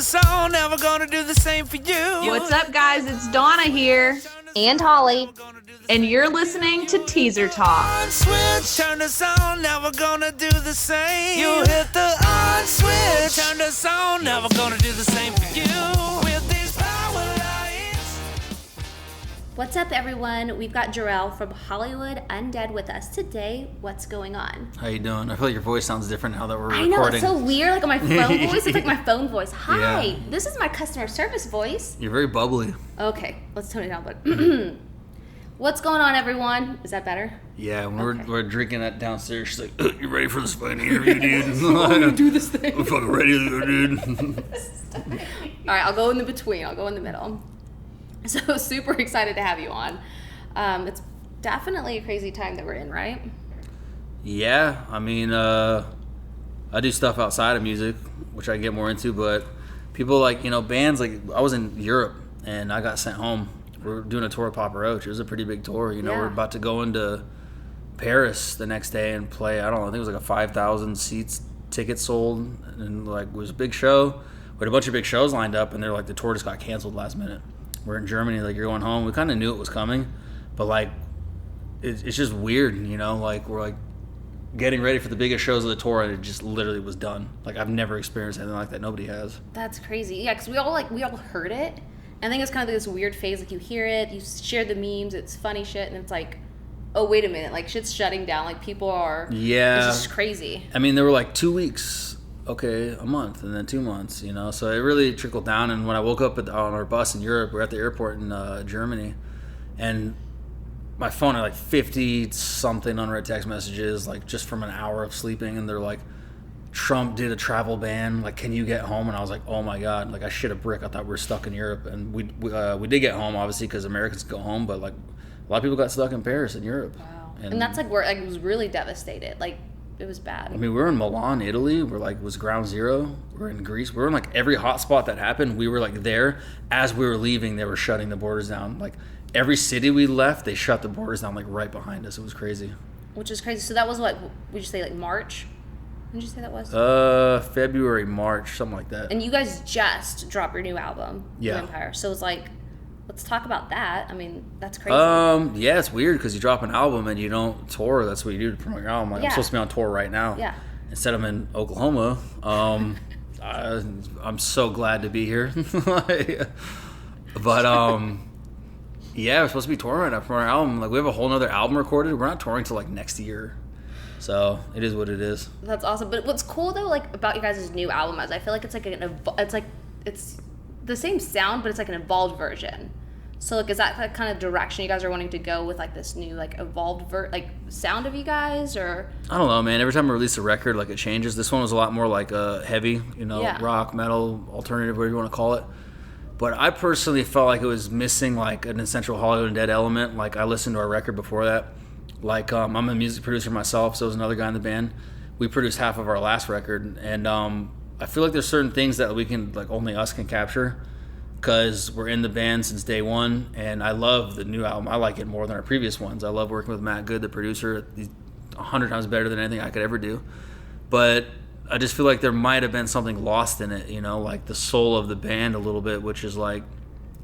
the song, never gonna do the same for you. What's up, guys? It's Donna here. And Holly. And you're listening to Teaser Talk. On switch, turn the song, never gonna do the same. You hit the on switch, turn the song, never gonna do the same for you. With these power lights. What's up, everyone? We've got Jorel from Hollywood Undead with us today. What's going on? How you doing? I feel like your voice sounds different now that we're I recording. know, it's so weird. Like on my phone voice, it's like my phone voice. Hi, Yeah. this is my customer service voice. You're very bubbly. Okay, let's tone it down. But what's going on, everyone? Is that better? Yeah, when Okay. we're drinking that downstairs, she's like, "You ready for this fucking interview, dude? I'm gonna do this thing. I'm fucking ready to go, dude." All right, I'll go in the between. I'll go in the middle. So super excited to have you on. It's definitely a crazy time that we're in, right? Yeah, I mean, I do stuff outside of music, which I can get more into, but people like, bands, like, I was in Europe, and I got sent home. We're doing a tour of Papa Roach. It was a pretty big tour, Yeah. We're about to go into Paris the next day and play, I don't know, I think it was like a 5,000 seats ticket sold, and like it was a big show. We had a bunch of big shows lined up, and they're like, the tour just got canceled last minute. We're in Germany, like, you're going home. We kind of knew it was coming, but like it's just weird, like we're like getting ready for the biggest shows of the tour, and it just literally was done. Like, I've never experienced anything like that. Nobody has. That's crazy. Yeah, because we all heard it. I think it's kind of this weird phase. Like, you hear it, you share the memes, it's funny shit, and it's like, oh, wait a minute, like, shit's shutting down. Like, people are. Yeah. It's just crazy. I mean, there were like 2 weeks, okay, a month, and then 2 months, So it really trickled down. And when I woke up on our bus in Europe, we're at the airport in Germany, and my phone had like 50 something unread text messages, like just from an hour of sleeping, and they're like, Trump did a travel ban, like, can you get home? And I was like, oh my god, like, I shit a brick. I thought we were stuck in Europe, and we did get home, obviously, because Americans go home, but like a lot of people got stuck in Paris and Europe. Wow. And that's like where I was really devastated. Like, it was bad. I mean, we were in Milan, Italy. We're like, was ground zero. We're in Greece. We were in like every hot spot that happened. We were like there. As we were leaving, they were shutting the borders down. Like, every city we left, they shut the borders down like right behind us. It was crazy. Which is crazy. So that was what, would you say, like March? When did you say that was? February, March, something like that. And you guys just dropped your new album, Yeah. Empire. So it's like, let's talk about that. I mean, that's crazy. Yeah, it's weird because you drop an album and you don't tour. That's what you do to promote your album. Like, Yeah. I'm supposed to be on tour right now. Yeah. Instead, I'm in Oklahoma. I'm so glad to be here. But yeah, we're supposed to be touring right now for our album. Like, we have a whole nother album recorded. We're not touring till like next year. So it is what it is. That's awesome. But what's cool though, like about you guys' new album, is I feel like it's like it's the same sound, but it's like an evolved version. So like, is that the kind of direction you guys are wanting to go with, like this new like evolved sound of you guys, or? I don't know, man. Every time I release a record, like, it changes. This one was a lot more like heavy, Yeah. rock, metal, alternative, whatever you want to call it. But I personally felt like it was missing like an essential Hollywood Undead element. Like, I listened to our record before that. Like, I'm a music producer myself, so is another guy in the band. We produced half of our last record, and I feel like there's certain things that we can, like, only us can capture, because we're in the band since day one, and I love the new album. I like it more than our previous ones. I love working with Matt Good, the producer. He's 100 times better than anything I could ever do. But I just feel like there might have been something lost in it, like the soul of the band a little bit, which is like,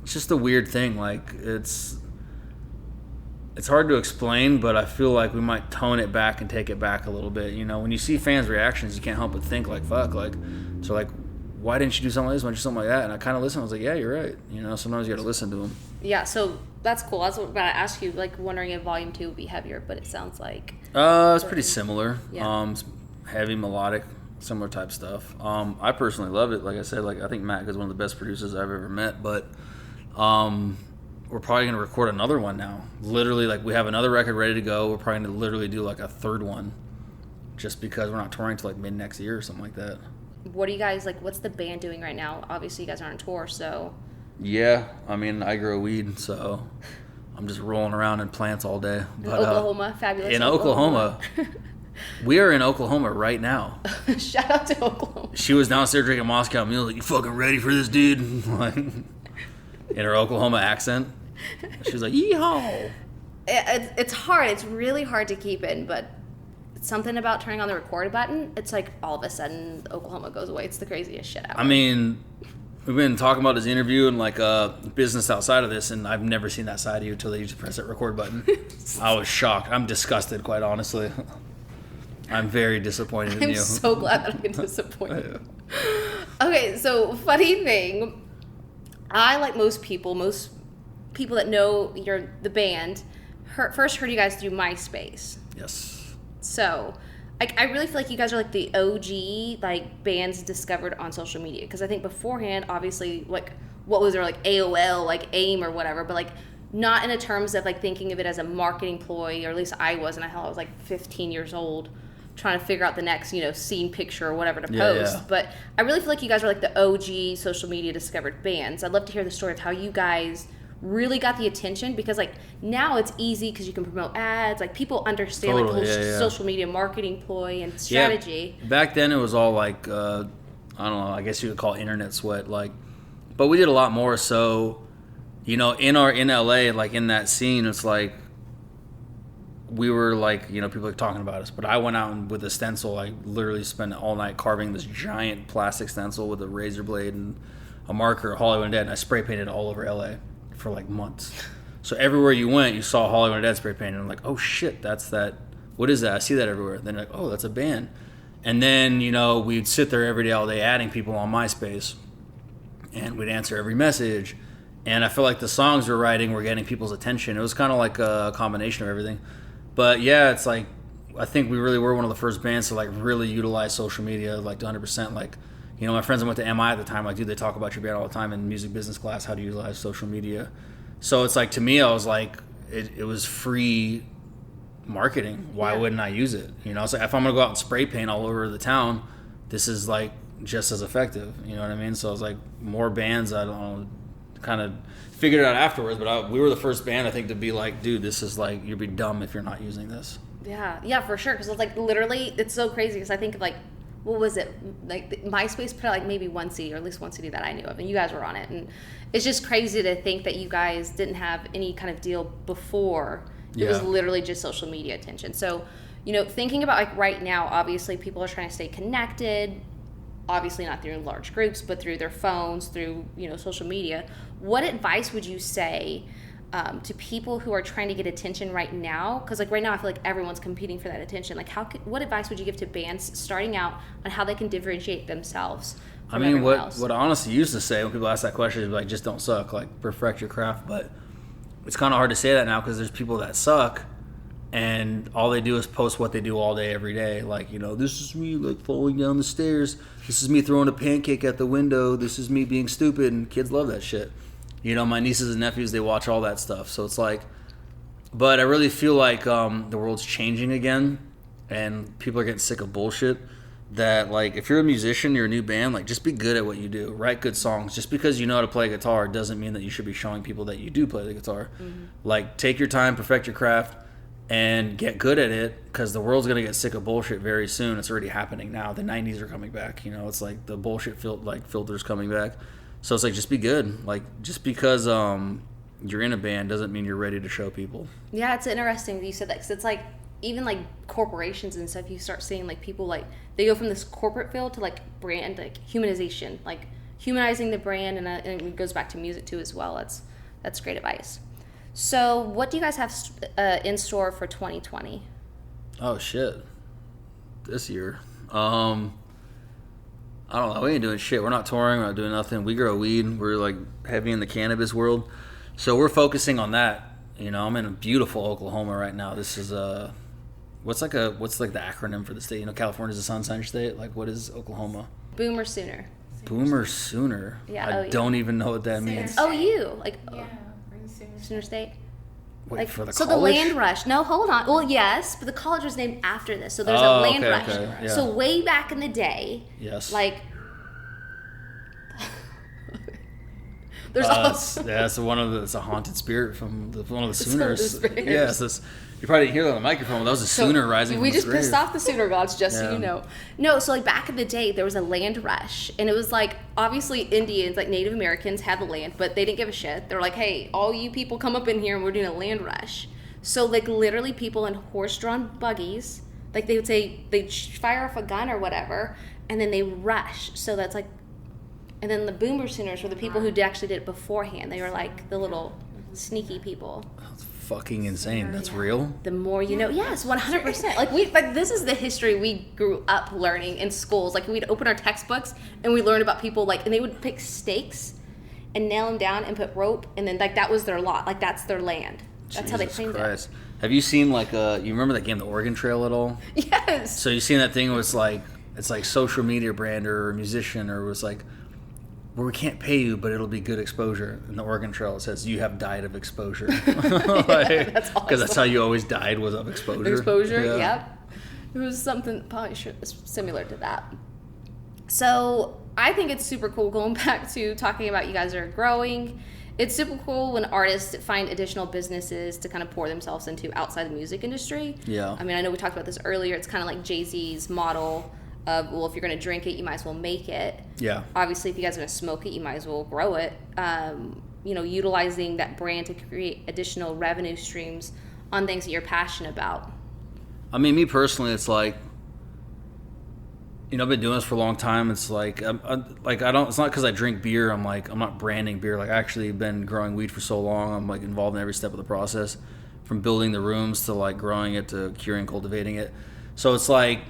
it's just a weird thing. Like, it's hard to explain, but I feel like we might tone it back and take it back a little bit. When you see fans' reactions, you can't help but think, like, fuck, like, so, like, why didn't you do something like this? Why didn't you do something like that? And I kind of listened. I was like, yeah, you're right. Sometimes you got to listen to them. Yeah, so that's cool. That's what I'm about to ask you, like, wondering if Volume 2 would be heavier, but it sounds like... It's pretty similar. Yeah. It's heavy, melodic, similar type stuff. I personally love it. Like I said, like, I think Matt is one of the best producers I've ever met, but we're probably going to record another one now. Literally, like, we have another record ready to go. We're probably going to literally do, like, a third one, just because we're not touring till, like, mid-next year or something like that. What do you guys, like, what's the band doing right now? Obviously, you guys aren't on tour, so... Yeah, I mean, I grow weed, so I'm just rolling around in plants all day. But, Oklahoma, fabulous. In Oklahoma. We are in Oklahoma right now. Shout out to Oklahoma. She was downstairs drinking Moscow Mule, like, you fucking ready for this, dude? Like, in her Oklahoma accent. She was like, yeehaw. It's hard. It's really hard to keep in, but something about turning on the record button, it's like all of a sudden Oklahoma goes away. It's the craziest shit ever. I mean, we've been talking about this interview and like business outside of this, and I've never seen that side of you until they used to press that record button. I was shocked. I'm disgusted, quite honestly. I'm very disappointed in you. I'm so glad that I'm disappointed. Okay, so funny thing, I, like most people that know the band, first heard you guys through MySpace. Yes. So, like, I really feel like you guys are like the OG like bands discovered on social media, because I think beforehand, obviously, like, what was there, like AOL, like AIM or whatever, but like not in a terms of like thinking of it as a marketing ploy, or at least I was, and I was like 15 years old trying to figure out the next, scene picture or whatever to post. Yeah. But I really feel like you guys are like the OG social media discovered bands. I'd love to hear the story of how you guys really got the attention, because like now it's easy because you can promote ads, like people understand like the whole social media marketing ploy and strategy. Yeah. Back then it was all like I don't know, I guess you could call it internet sweat, like, but we did a lot more. So in LA, like in that scene, it's like we were like, people were talking about us, but I went out and with a stencil, I literally spent all night carving this giant plastic stencil with a razor blade and a marker, Hollywood Undead, and I spray painted all over LA for like months. So everywhere you went, you saw Hollywood Undead spray painted. I'm like, oh shit, that's that. What is that? I see that everywhere. Then like, oh, that's a band. And then, we'd sit there every day, all day, adding people on MySpace, and we'd answer every message. And I feel like the songs we're writing were getting people's attention. It was kind of like a combination of everything. But yeah, it's like, I think we really were one of the first bands to like really utilize social media, like to 100%. Like, my friends that went to MI at the time, like, dude, they talk about your band all the time in music business class, how to utilize social media. So it's like, to me, I was like, it was free marketing. Why wouldn't I use it? It's like, if I'm going to go out and spray paint all over the town, this is like just as effective. You know what I mean? So I was like, more bands, I don't know, kind of figured it out afterwards, but we were the first band, I think, to be like, dude, this is like, you'd be dumb if you're not using this. Yeah, for sure. Because it's like, literally, it's so crazy, because I think of like, what was it? Like MySpace put out like maybe one CD, or at least one CD that I knew of, and you guys were on it. And it's just crazy to think that you guys didn't have any kind of deal before. It was literally just social media attention. So, thinking about like right now, obviously people are trying to stay connected, obviously not through large groups, but through their phones, through, social media. What advice would you say to people who are trying to get attention right now? Because like right now I feel like everyone's competing for that attention. Like what advice would you give to bands starting out on how they can differentiate themselves from everyone else? What I honestly used to say when people ask that question is like, just don't suck, like perfect your craft. But it's kind of hard to say that now, because there's people that suck and all they do is post what they do all day every day. Like, this is me like falling down the stairs, this is me throwing a pancake at the window, this is me being stupid, and kids love that shit. My nieces and nephews, they watch all that stuff. So it's like, but I really feel like the world's changing again, and people are getting sick of bullshit. That like, if you're a musician, you're a new band, like just be good at what you do. Write good songs. Just because you know how to play guitar doesn't mean that you should be showing people that you do play the guitar. Mm-hmm. Like, take your time, perfect your craft, and get good at it, because the world's going to get sick of bullshit very soon. It's already happening now. The 90s are coming back. It's like the bullshit filters coming back. So it's like, just be good. Like, just because you're in a band doesn't mean you're ready to show people. Yeah, it's interesting that you said that, because it's like, even like corporations and stuff, you start seeing like people like, they go from this corporate field to like brand, like humanization, like humanizing the brand, and it goes back to music too as well. That's great advice. So what do you guys have in store for 2020? Oh shit, this year. I don't know. We ain't doing shit. We're not touring. We're not doing nothing. We grow weed. We're like heavy in the cannabis world, so we're focusing on that. I'm in a beautiful Oklahoma right now. This is what's like the acronym for the state? California's a sunshine state. Like, what is Oklahoma? Boomer Sooner. Boomer Sooner. Yeah. I don't even know what that means. Oh, you like? Yeah, we're in Sooner. Sooner State. Wait, like, for the so college? The land rush. No, hold on. Well, yes, but the college was named after this. So there's a land rush. Okay, yeah. So way back in the day, yes, like there's it's a haunted spirit from one of the Sooners. Yes, you probably didn't hear that on the microphone. That was a Sooner rising. We from just the grave. pissed off the Sooner gods, just so you know. No, so like back in the day, there was a land rush, and it was like obviously Indians, like Native Americans, had the land, but they didn't give a shit. They're like, hey, all you people come up in here, and we're doing a land rush. So like literally, people in horse-drawn buggies, like they'd fire off a gun or whatever, and then they rush. So that's like. And then the boomer singers were the people who actually did it beforehand. They were like the little sneaky people. That's fucking insane. That's real? The more you know. Yes, 100%. Like this is the history we grew up learning in schools. Like we'd open our textbooks and we learned about people and they would pick stakes and nail them down and put rope, and then like that was their lot. Like that's their land. That's how they claimed it. Have you seen you remember that game, The Oregon Trail, at all? Yes. So you seen that thing where it's like social media brand or musician, or it was like, well, we can't pay you, but it'll be good exposure. In the Oregon Trail, it says you have died of exposure. That's awesome. Because that's how you always died, was of exposure. Exposure, yep. It was something probably similar to that. So I think it's super cool, going back to talking about you guys are growing. It's super cool when artists find additional businesses to kind of pour themselves into outside the music industry. Yeah. I mean, I know we talked about this earlier. It's kind of like Jay-Z's model of, well, if you're going to drink it, you might as well make it. Yeah. Obviously, if you guys are going to smoke it, you might as well grow it. Utilizing that brand to create additional revenue streams on things that you're passionate about. I mean, me personally, it's like, I've been doing this for a long time. It's like, it's not because I drink beer. I'm not branding beer. Like, I actually been growing weed for so long. I'm like involved in every step of the process, from building the rooms to like growing it to curing, cultivating it. So it's like,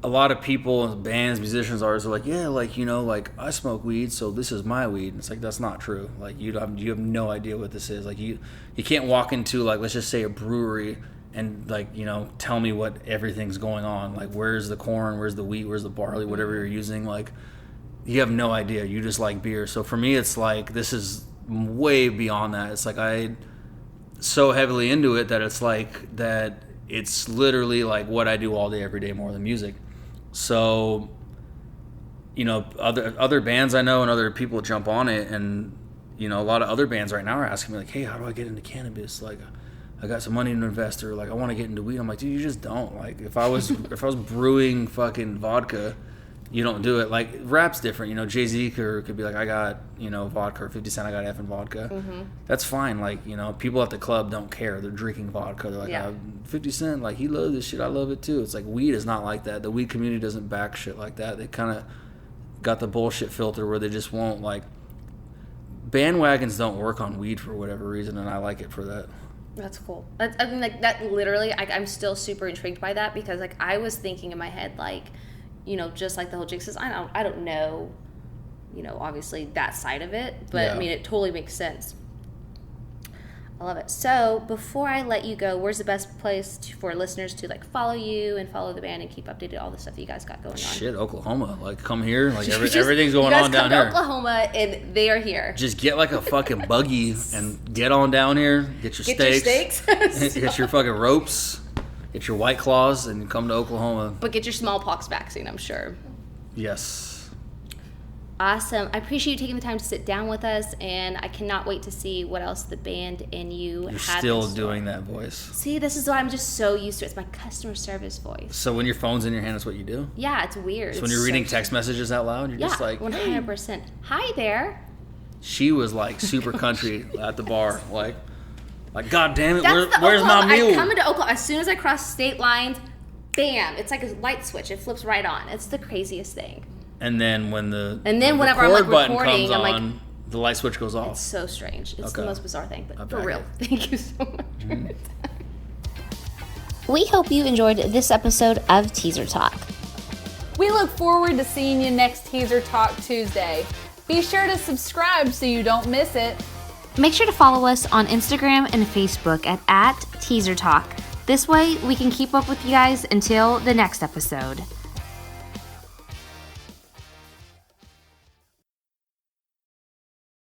a lot of people, bands, musicians, artists are like, yeah, like, I smoke weed, so this is my weed. And it's like, that's not true. Like, you have no idea what this is. Like, you can't walk into, like, let's just say a brewery and, like, tell me what everything's going on. Like, where's the corn, where's the wheat, where's the barley, whatever you're using. Like, you have no idea. You just like beer. So for me, it's like, this is way beyond that. It's like, I so heavily into it that it's like, that it's literally like what I do all day, every day, more than music. So, other bands I know and other people jump on it, and a lot of other bands right now are asking me like, hey, how do I get into cannabis? Like, I got some money to invest, or like, I want to get into weed. I'm like, dude, you just don't. Like, if I was brewing fucking vodka, you don't do it. Like, rap's different. Jay-Z could be like, I got, vodka, or 50 Cent, I got effing vodka. Mm-hmm. That's fine. Like, people at the club don't care. They're drinking vodka. They're like, 50 Cent, like, he loves this shit. I love it too. It's like, weed is not like that. The weed community doesn't back shit like that. They kind of got the bullshit filter where they just won't, like, bandwagons don't work on weed for whatever reason, and I like it for that. That's cool. I mean, like, that literally, I'm still super intrigued by that, because, like, I was thinking in my head, like, just like the whole Jake says, I don't know, obviously that side of it, but yeah. I mean, it totally makes sense. I love it. So before I let you go, where's the best place for listeners to like follow you and follow the band and keep updated all the stuff that you guys got going on? Shit, Oklahoma. Like, come here. Like, everything's going on down here. Oklahoma, and they are here. Just get like a fucking buggy and get on down here. Get your steaks. Get your fucking ropes. Get your White Claws and come to Oklahoma. But get your smallpox vaccine, I'm sure. Yes. Awesome. I appreciate you taking the time to sit down with us, and I cannot wait to see what else the band and you have. You're still doing that voice. See, this is why I'm just so used to it. It's my customer service voice. So when your phone's in your hand, that's what you do? Yeah, it's weird. So when you're reading text messages out loud, you're just like, 100%. Hi there. She was like super country at the bar. Like, God damn it, where's my mule? I come into Oklahoma, as soon as I cross state lines, bam, it's like a light switch. It flips right on. It's the craziest thing. And then when whenever I'm like recording, I'm like, the light switch goes off. It's so strange. It's the most bizarre thing, but for real. Thank you so much for your time. We hope you enjoyed this episode of Teaser Talk. We look forward to seeing you next Teaser Talk Tuesday. Be sure to subscribe so you don't miss it. Make sure to follow us on Instagram and Facebook at Teaser Talk. This way we can keep up with you guys until the next episode.